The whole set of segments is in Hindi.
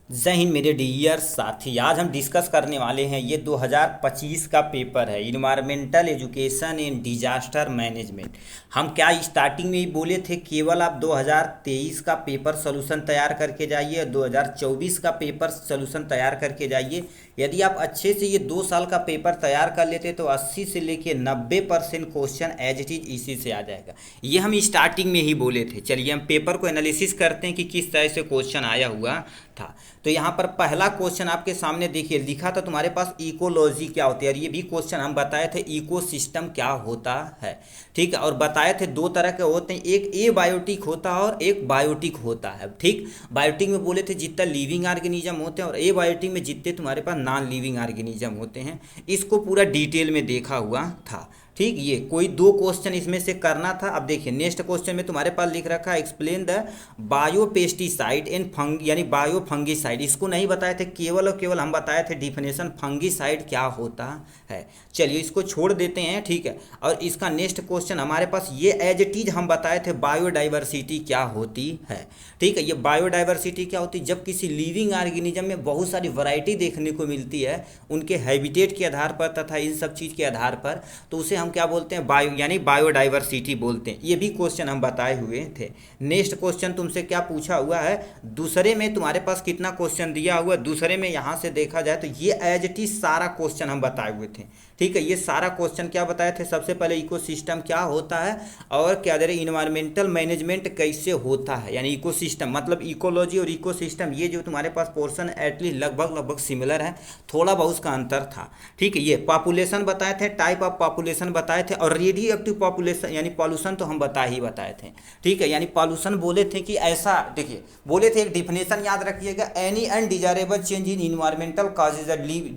जय हिंद मेरे डियर साथी। आज हम डिस्कस करने वाले हैं ये 2025 का पेपर है, environmental education and disaster management. हम क्या स्टार्टिंग में ही बोले थे, केवल आप 2023 का पेपर सोल्यूशन तैयार करके जाइए, 2024 का पेपर सोल्यूशन तैयार करके जाइए। यदि आप अच्छे से ये 2 साल का पेपर तैयार कर लेते तो 80 से लेके 90% क्वेश्चन एज इट इज इसी से आ जाएगा। ये हम स्टार्टिंग में ही बोले थे। चलिए हम पेपर को एनालिसिस करते हैं कि किस तरह से क्वेश्चन आया हुआ था। तो यहाँ पर पहला क्वेश्चन आपके सामने देखिए, लिखा था तुम्हारे पास इकोलॉजी क्या होती है, और ये भी क्वेश्चन हम बताए थे इकोसिस्टम क्या होता है। ठीक है, और बताए थे दो तरह के होते हैं, एक एबायोटिक होता है और एक बायोटिक होता है। ठीक, बायोटिक में बोले थे जितना लिविंग ऑर्गेनिज्म होते हैं, और एबायोटिक में जितने तुम्हारे पास नॉन लिविंग ऑर्गेनिज्म होते हैं। इसको पूरा डिटेल में देखा हुआ था। ठीक, ये कोई 2 क्वेश्चन इसमें से करना था। अब देखिए नेक्स्ट क्वेश्चन में तुम्हारे पास लिख रखा है एक्सप्लेन द बायोपेस्टिसाइड एंड फंग यानी बायो फंगिसाइड। इसको नहीं बताए थे, केवल और केवल हम बताए थे डिफिनेशन फंगिसाइड क्या होता है। चलिए इसको छोड़ देते हैं। ठीक है, और इसका नेक्स्ट क्वेश्चन हमारे पास ये एज इट इज हम बताए थे बायोडाइवर्सिटी क्या होती है। ठीक है, ये बायोडाइवर्सिटी क्या होती है, जब किसी लिविंग ऑर्गेनिज्म में बहुत सारी वैरायटी देखने को मिलती है उनके हैबिटेट के आधार पर तथा इन सब चीज़ के आधार पर, तो उसे हम क्या बोलते हैं, बायो यानी बायोडाइवर्सिटी बोलते हैं। ये भी क्वेश्चन हम बताए हुए थे। नेक्स्ट क्वेश्चन तुमसे क्या पूछा हुआ है, दूसरे में तुम्हारे पास कितना क्वेश्चन दिया हुआ है, दूसरे में यहाँ से देखा जाए तो ये एज इट इज सारा क्वेश्चन हम बताए हुए थे। ठीक है, ये सारा क्वेश्चन क्या बताए थे, सबसे पहले इकोसिस्टम क्या होता है और क्या दे रहे इन्वायरमेंटल मैनेजमेंट कैसे होता है, यानी इकोसिस्टम मतलब इकोलॉजी और इकोसिस्टम, ये जो तुम्हारे पास पोर्शन एटलीस्ट लगभग सिमिलर है, थोड़ा बहुत उसका अंतर था। ठीक है, ये पॉपुलेशन बताए थे, टाइप ऑफ पॉपुलेशन बताए थे, और रेडियो एक्टिव पॉपुलेशन यानी पॉल्यूशन तो हम बताए थे। ठीक है, यानी पॉल्यूशन बोले थे कि ऐसा, देखिए बोले थे एक डिफिनेशन याद रखिएगा, any undesirable change in environmental causes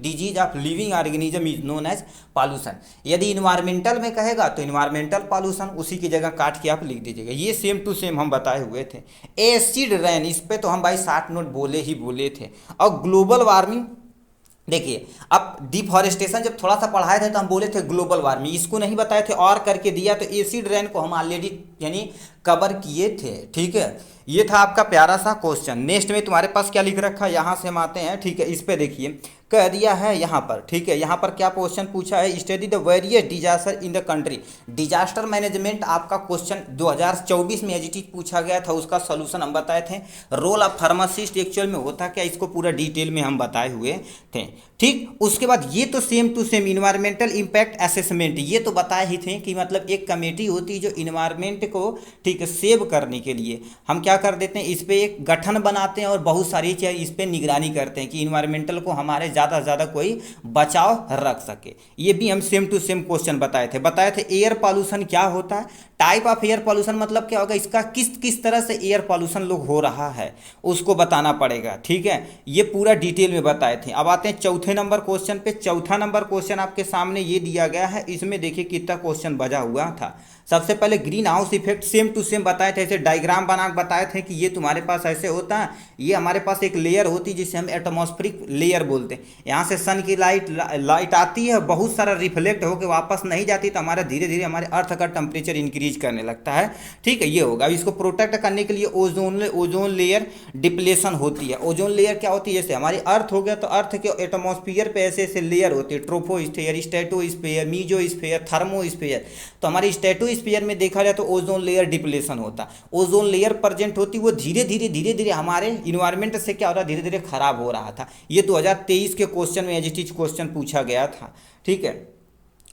disease of living organism is known as pollution. यदि इन्वायरमेंटल में कहेगा तो इन्वायरमेंटल पॉल्यूशन, उसी की जगह काट के आप लिख दीजिएगा। ये सेम टू सेम हम बताए हुए थे। एसिड रेन, इस पे तो हम भाई 60 नोट बोले थे। और ग्लोबल वार्मिंग, देखिए अब डिफॉरेस्टेशन जब थोड़ा सा पढ़ाए थे तो हम बोले थे ग्लोबल वार्मिंग, इसको नहीं बताए थे और करके दिया, तो एसिड रेन को हम ऑलरेडी यानी कवर किए थे। ठीक है, ये था आपका प्यारा सा क्वेश्चन। नेक्स्ट में तुम्हारे पास क्या लिख रखा है, यहाँ से हम आते हैं। ठीक है, इस पे देखिए कह दिया है यहाँ पर। ठीक है, यहाँ पर क्या क्वेश्चन पूछा है, study the various disaster in the country. Disaster management आपका क्वेश्चन 2024 में एज पूछा गया था, उसका सोल्यूशन हम बताए थे। रोल ऑफ फार्मासिस्ट एक्चुअल में होता क्या, इसको पूरा डिटेल में हम बताए हुए थे। ठीक, उसके बाद ये तो same to same environmental impact assessment, ये तो बताए ही थे कि मतलब एक कमेटी होती है जो इन्वायरमेंट को ठीक सेव करने के लिए हम क्या कर देते हैं, इस पर एक गठन बनाते हैं और बहुत सारी चीज़ इस पर निगरानी करते हैं कि इन्वायरमेंटल को हमारे ज़्यादा से ज़्यादा कोई बचाव रख सके। ये भी हम सेम टू सेम क्वेश्चन बताए थे। एयर पॉल्यूशन क्या होता है, टाइप ऑफ एयर पॉल्यूशन मतलब क्या होगा, इसका किस किस तरह से एयर पॉल्यूशन लोग हो रहा है उसको बताना पड़ेगा। ठीक है, ये पूरा डिटेल में बताए थे। अब आते हैं चौथे नंबर क्वेश्चन पे। चौथा नंबर क्वेश्चन आपके सामने ये दिया गया है, इसमें देखिए कितना क्वेश्चन बजा हुआ था। सबसे पहले green house effect same to same बताए थे, ऐसे डायग्राम बना बताए थे कि ये तुम्हारे पास ऐसे होता है, ये हमारे पास एक लेयर होती है जिसे हम एटमॉस्फेरिक लेयर बोलते हैं। यहाँ से सन की लाइट आती है, बहुत सारा रिफ्लेक्ट होकर वापस नहीं जाती, तो हमारा धीरे धीरे हमारे अर्थ का टेम्परेचर इंक्रीज करने लगता है। ठीक है, ये होगा। अब इसको प्रोटेक्ट करने के लिए ओजोन लेयर डिप्लेशन होती है। ओजोन लेयर क्या होती है, जैसे हमारी अर्थ हो गया तो अर्थ के एटमॉस्फेयर पे ऐसे ऐसे लेयर होती है, ट्रोपोस्फेयर, स्ट्रेटोस्फेयर, मीजोस्फेयर, थर्मोस्फेयर। तो हमारी स्ट्रेटोस्फेयर में देखा जाए तो ओजोन लेयर डिप्लेशन होता, ओजोन लेयर प्रेजेंट होती, वो धीरे धीरे हमारे इन्वायरमेंट से क्या हो रहा है, धीरे धीरे खराब हो रहा था। ये 2023 के क्वेश्चन में एज इट इज क्वेश्चन पूछा गया था। ठीक है,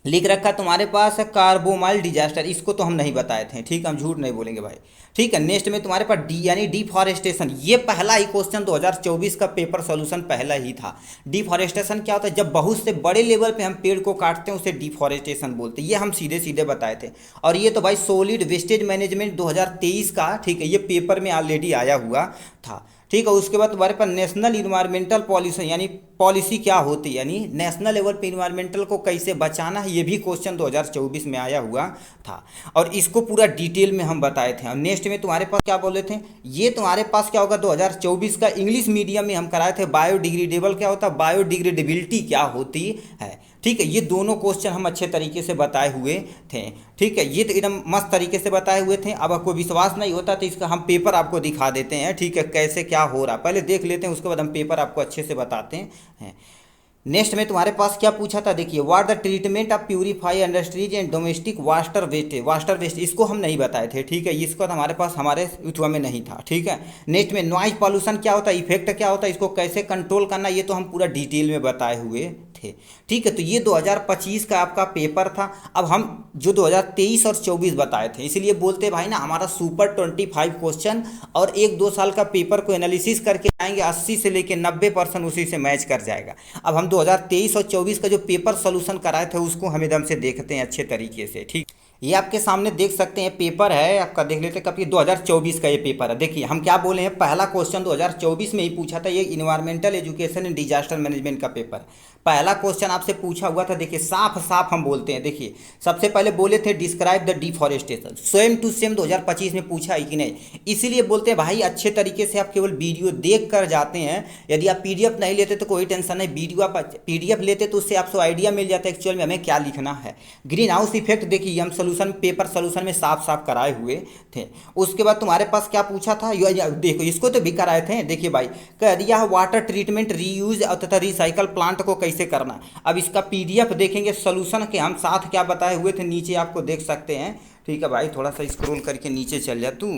लिख रखा तुम्हारे पास है कार्बोमाइल डिजास्टर, इसको तो हम नहीं बताए थे। ठीक, हम झूठ नहीं बोलेंगे भाई। ठीक है, नेक्स्ट में तुम्हारे पास डी यानी डिफॉरेस्टेशन, ये पहला ही क्वेश्चन 2024 का पेपर सॉल्यूशन पहला ही था। डिफॉरेस्टेशन क्या होता है, जब बहुत से बड़े लेवल पे हम पेड़ को काटते हैं उसे डिफॉरेस्टेशन बोलते हैं, ये हम सीधे सीधे बताए थे। और ये तो भाई सॉलिड वेस्टेज मैनेजमेंट 2023 का, ठीक है, ये पेपर में ऑलरेडी आया हुआ था। ठीक है, उसके बाद तुम्हारे पास नेशनल इन्वायरमेंटल पॉलिसी यानी पॉलिसी क्या होती है, यानी नेशनल लेवल पे इन्वायरमेंटल को कैसे बचाना है, ये भी क्वेश्चन 2024 में आया हुआ था, और इसको पूरा डिटेल में हम बताए थे। और नेक्स्ट में तुम्हारे पास क्या बोले थे, ये तुम्हारे पास क्या होगा 2024 का इंग्लिश मीडियम में हम कराए थे, बायोडिग्रेडेबल क्या होता है, बायोडिग्रेडेबिलिटी क्या होती है। ठीक है, ये दोनों क्वेश्चन हम अच्छे तरीके से बताए हुए थे। ठीक है, ये तो एकदम मस्त तरीके से बताए हुए थे। अब आपको विश्वास नहीं होता तो इसका हम पेपर आपको दिखा देते हैं। ठीक है, कैसे क्या हो रहा, पहले देख लेते हैं, उसके बाद हम पेपर आपको अच्छे से बताते हैं। नेक्स्ट में तुम्हारे पास क्या पूछा था, देखिए, what the treatment of purify industries and domestic water waste, इसको हम नहीं बताए थे। ठीक है, इसको हमारे पास हमारे यूट्यूब में नहीं था। ठीक है, नेक्स्ट में नॉइज पॉल्यूशन क्या होता है, इफेक्ट क्या होता है, इसको कैसे कंट्रोल करना, ये तो हम पूरा डिटेल में बताए हुए थे। ठीक है, तो ये 2025 का आपका पेपर था। अब हम जो 2023 और 24 बताए थे, इसलिए बोलते भाई ना हमारा सुपर 25 क्वेश्चन और 1-2 साल का पेपर को एनालिसिस करके आएंगे, 80 से लेके 90% उसी से मैच कर जाएगा। अब हम 2023 और 24 का जो पेपर सोल्यूशन कराए थे उसको हम एकदम से देखते हैं अच्छे तरीके से। ठीक, ये आपके सामने देख सकते हैं पेपर है आपका, देख लेते हैं कब, ये 2024 का ये पेपर है। देखिए हम क्या बोले हैं, पहला क्वेश्चन 2024 में ही पूछा था, ये environmental education and disaster management का पेपर। पहला क्वेश्चन आपसे पूछा हुआ था, देखिए साफ साफ हम बोलते हैं। देखिए सबसे पहले बोले थे describe the deforestation, same to same 2025 में पूछा है कि नहीं, इसीलिए बोलते हैं भाई अच्छे तरीके से आप केवल वीडियो देख कर जाते हैं। यदि आप पीडीएफ नहीं लेते तो कोई टेंशन नहीं, वीडियो आप पीडीएफ लेते तो उससे आपको आइडिया मिल जाता है एक्चुअल में हमें क्या लिखना है। ग्रीन हाउस इफेक्ट देखिए हम सोल्यूशन पेपर सोल्यूशन में साफ साफ कराए हुए थे। उसके बाद तुम्हारे पास क्या पूछा था, देखो इसको तो भी कराए थे। देखिए भाई कह दिया वाटर ट्रीटमेंट, रीयूज तथा रिसाइकल प्लांट को कैसे करना। अब इसका पीडीएफ देखेंगे सोल्यूशन के हम साथ क्या बताए हुए थे, नीचे आपको देख सकते हैं। ठीक है भाई, थोड़ा सा स्क्रॉल करके नीचे चल जा तू।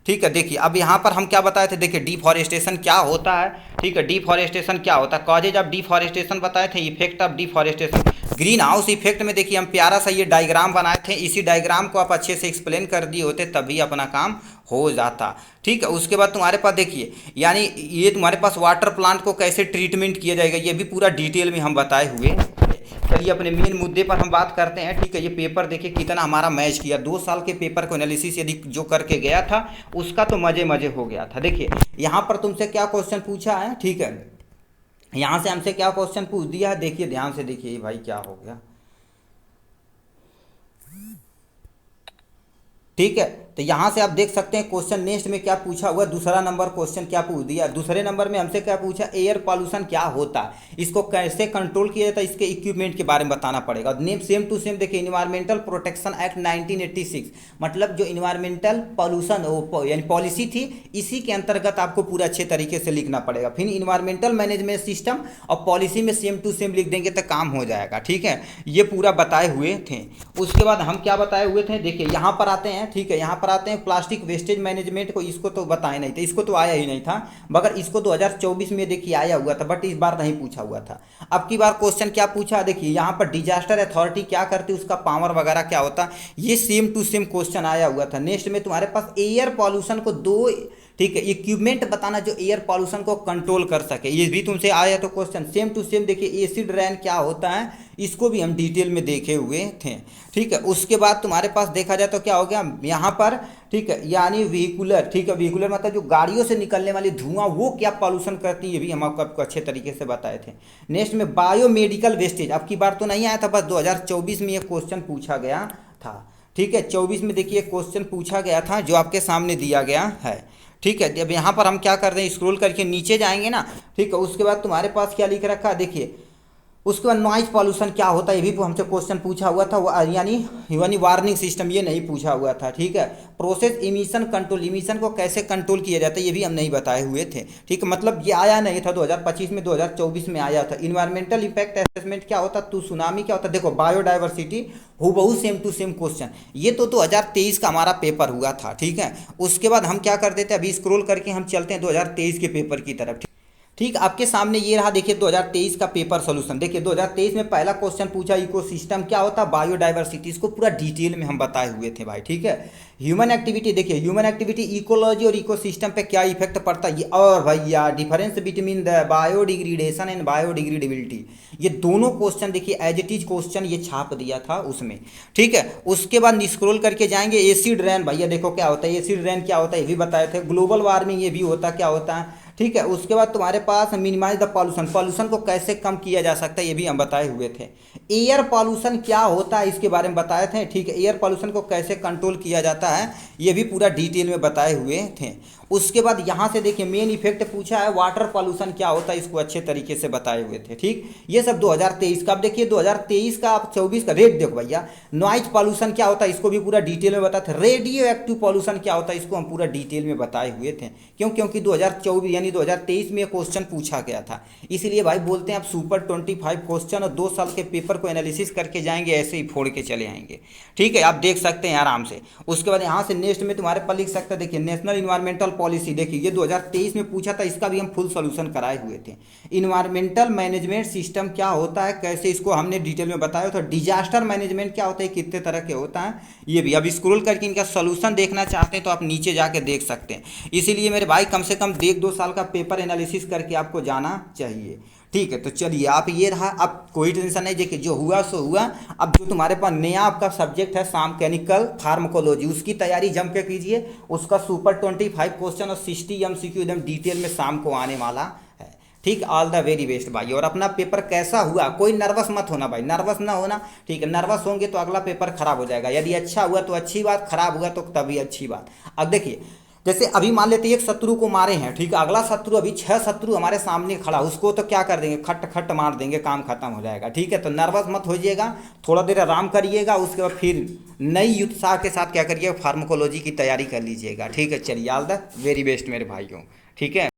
ठीक है, देखिए अब यहाँ पर हम क्या बताए थे, देखिए डिफॉरेस्टेशन क्या होता है। ठीक है, डिफॉरेस्टेशन क्या होता है, कॉजेज ऑफ डिफॉरेस्टेशन बताए थे, effect of deforestation, green house effect में देखिए हम प्यारा सा ये डायग्राम बनाए थे। इसी डायग्राम को आप अच्छे से एक्सप्लेन कर दिए होते तभी अपना काम हो जाता। ठीक है, उसके बाद तुम्हारे पास देखिए, यानी ये तुम्हारे पास वाटर प्लांट को कैसे ट्रीटमेंट किया जाएगा ये भी पूरा डिटेल में हम बताए हुए। चलिए अपने मेन मुद्दे पर हम बात करते हैं। ठीक है, ये पेपर देखिए कितना हमारा मैच किया, 2 साल के पेपर को एनालिसिस यदि जो करके गया था उसका तो मजे मजे हो गया था। देखिए यहाँ पर तुमसे क्या क्वेश्चन पूछा है। ठीक है, यहाँ से हमसे क्या क्वेश्चन पूछ दिया है, देखिए ध्यान से देखिए भाई क्या हो गया। ठीक है, तो यहाँ से आप देख सकते हैं क्वेश्चन नेक्स्ट में क्या पूछा हुआ, दूसरा नंबर क्वेश्चन क्या पूछ दिया। दूसरे नंबर में हमसे क्या पूछा, एयर पॉल्यूशन क्या होता है, इसको कैसे कंट्रोल किया जाता है, इसके इक्विपमेंट के बारे में बताना पड़ेगा। नेम सेम टू सेम देखिए, इन्वायरमेंटल प्रोटेक्शन एक्ट 1986, मतलब जो इन्वायरमेंटल पॉल्यूशन यानी पॉलिसी थी, इसी के अंतर्गत आपको पूरा अच्छे तरीके से लिखना पड़ेगा। फिर इन्वायरमेंटल मैनेजमेंट सिस्टम और पॉलिसी में सेम टू सेम लिख देंगे तो काम हो जाएगा। ठीक है, ये पूरा बताए हुए थे। उसके बाद हम क्या बताए हुए थे, देखिए यहाँ पर आते हैं। ठीक है, यहाँ पर आते हैं प्लास्टिक वेस्टेज मैनेजमेंट को, इसको तो बताए नहीं थे, इसको तो आया ही नहीं था, मगर इसको 2024 में देखिए आया हुआ था, बट इस बार नहीं पूछा हुआ था। अब की बार क्वेश्चन क्या पूछा, देखिए यहाँ पर डिजास्टर अथॉरिटी क्या करती है, उसका पावर वगैरह क्या होता, ये सेम टू सेम क्वेश्चन आया हुआ था। नेक्स्ट में तुम्हारे पास एयर पॉल्यूशन को 2 ठीक है इक्विपमेंट बताना जो एयर पॉल्यूशन को कंट्रोल कर सके, ये भी तुमसे आया तो क्वेश्चन सेम टू सेम। देखिए एसिड रेन क्या होता है, इसको भी हम डिटेल में देखे हुए थे। ठीक है, उसके बाद तुम्हारे पास देखा जाए तो क्या हो गया यहाँ पर। ठीक है, यानी व्हीकुलर, ठीक है व्हीकुलर मतलब जो गाड़ियों से निकलने वाली धुआं वो क्या पॉल्यूशन करती है, ये भी हम आपको अच्छे तरीके से बताए थे। नेक्स्ट में बायोमेडिकल वेस्टेज, अब की बार तो नहीं आया था, बस 2024 में ये क्वेश्चन पूछा गया था। ठीक है, 24 में देखिए क्वेश्चन पूछा गया था जो आपके सामने दिया गया है। ठीक है, अब यहाँ पर हम क्या कर रहे हैं, स्क्रॉल करके नीचे जाएंगे ना। ठीक है, उसके बाद तुम्हारे पास क्या लिख रखा है, देखिए उसके बाद नॉइज पॉल्यूशन क्या होता है, ये भी हमसे क्वेश्चन पूछा हुआ था, यानी वार्निंग सिस्टम, ये नहीं पूछा हुआ था। ठीक है, प्रोसेस इमिशन कंट्रोल, इमिशन को कैसे कंट्रोल किया जाता है ये भी हम नहीं बताए हुए थे। ठीक है, मतलब ये आया नहीं था 2025 में, 2024 में आया था। इन्वायरमेंटल इफेक्ट असेसमेंट क्या होता, तो सुनामी क्या होता, देखो बायोडाइवर्सिटी हूबहू सेम टू सेम क्वेश्चन, ये तो 2023 का हमारा पेपर हुआ था। ठीक है, उसके बाद हम क्या कर देते हैं, अभी स्क्रॉल करके हम चलते हैं 2023 के पेपर की तरफ। ठीक, आपके सामने ये रहा, देखिए 2023 का पेपर सॉल्यूशन। देखिए 2023 में पहला क्वेश्चन पूछा इकोसिस्टम क्या होता है, बायोडाइवर्सिटी, इसको पूरा डिटेल में हम बताए हुए थे भाई। ठीक है, ह्यूमन एक्टिविटी, देखिए ह्यूमन एक्टिविटी इकोलॉजी और इकोसिस्टम पे क्या इफेक्ट पड़ता है, ये और भैया difference between the biodegradation and biodegradability, ये दोनों क्वेश्चन देखिए एज इट इज क्वेश्चन ये छाप दिया था उसमें। ठीक है, उसके बाद स्क्रॉल करके जाएंगे, एसिड रेन, भैया देखो क्या होता है एसिड रेन क्या होता है, ये भी बताए थे। ग्लोबल वार्मिंग, ये भी होता क्या होता है। ठीक है। उसके बाद तुम्हारे पास मिनिमाइज द पॉल्यूशन, पॉल्यूशन को कैसे कम किया जा सकता है ये भी हम बताए हुए थे। एयर पॉल्यूशन क्या होता है इसके बारे में बताए थे, ठीक है। एयर पॉल्यूशन को कैसे कंट्रोल किया जाता है ये भी पूरा डिटेल में बताए हुए थे। उसके बाद यहाँ से देखिए मेन इफेक्ट पूछा है, वाटर पॉल्यूशन क्या होता है इसको अच्छे तरीके से बताए हुए थे, ठीक। ये सब 2023 का। अब देखिए 2023 का, आप 24 का रेट देखो भैया। नॉइज पॉल्यूशन क्या होता है इसको भी पूरा डिटेल में बताए थे। रेडियो एक्टिव पॉल्यूशन क्या होता है इसको हम पूरा डिटेल में बताए हुए थे। क्यों? क्योंकि 2024 यानी 2023 में क्वेश्चन पूछा गया था, इसलिए भाई बोलते हैं आप सुपर 25 क्वेश्चन और 2 साल के पेपर को एनालिसिस करके जाएंगे, ऐसे ही फोड़ के चले आएंगे, ठीक है। आप देख सकते हैं आराम से। उसके बाद यहाँ से नेक्स्ट में तुम्हारे पर लिख सकते हैं, देखिए नेशनल इन्वायरमेंटल पॉलिसी, देखिए ये 2023 में पूछा था, इसका भी हम फुल सोल्यूशन कराए हुए थे। इन्वायरमेंटल मैनेजमेंट सिस्टम क्या होता है, कैसे इसको हमने डिटेल में बताया था। डिजास्टर मैनेजमेंट क्या होता है, कितने तरह के होता है, ये भी। अब स्क्रॉल करके इनका सोल्यूशन देखना चाहते हैं तो आप नीचे जाके देख सकते हैं। इसीलिए मेरे भाई कम से कम 1-2 साल का पेपर एनालिसिस करके आपको जाना चाहिए, ठीक है। तो चलिए आप ये रहा, अब कोई टेंशन नहीं, देखिए जो हुआ सो हुआ। अब जो तुम्हारे पास नया आपका सब्जेक्ट है मैकेनिकल फार्माकोलॉजी, उसकी तैयारी जम के कीजिए। उसका सुपर 25 क्वेश्चन और 60 MCQ एकदम डिटेल में शाम को आने वाला है, ठीक। ऑल द वेरी बेस्ट भाई। और अपना पेपर कैसा हुआ, कोई नर्वस मत होना भाई, नर्वस ना होना, ठीक है। नर्वस होंगे तो अगला पेपर खराब हो जाएगा। यदि अच्छा हुआ तो अच्छी बात, खराब हुआ तो तभी अच्छी बात। अब देखिए जैसे अभी मान लेते हैं एक शत्रु को मारे हैं, ठीक है। अगला शत्रु, अभी 6 शत्रु हमारे सामने खड़ा, उसको तो क्या कर देंगे, खट खट मार देंगे, काम खत्म हो जाएगा, ठीक है। तो नर्वस मत होइएगा, थोड़ा देर आराम करिएगा। उसके बाद फिर नई उत्साह के साथ क्या करिए, फार्माकोलॉजी की तैयारी कर लीजिएगा, ठीक है। चलिए ऑल द वेरी बेस्ट मेरे भाइयों, ठीक है।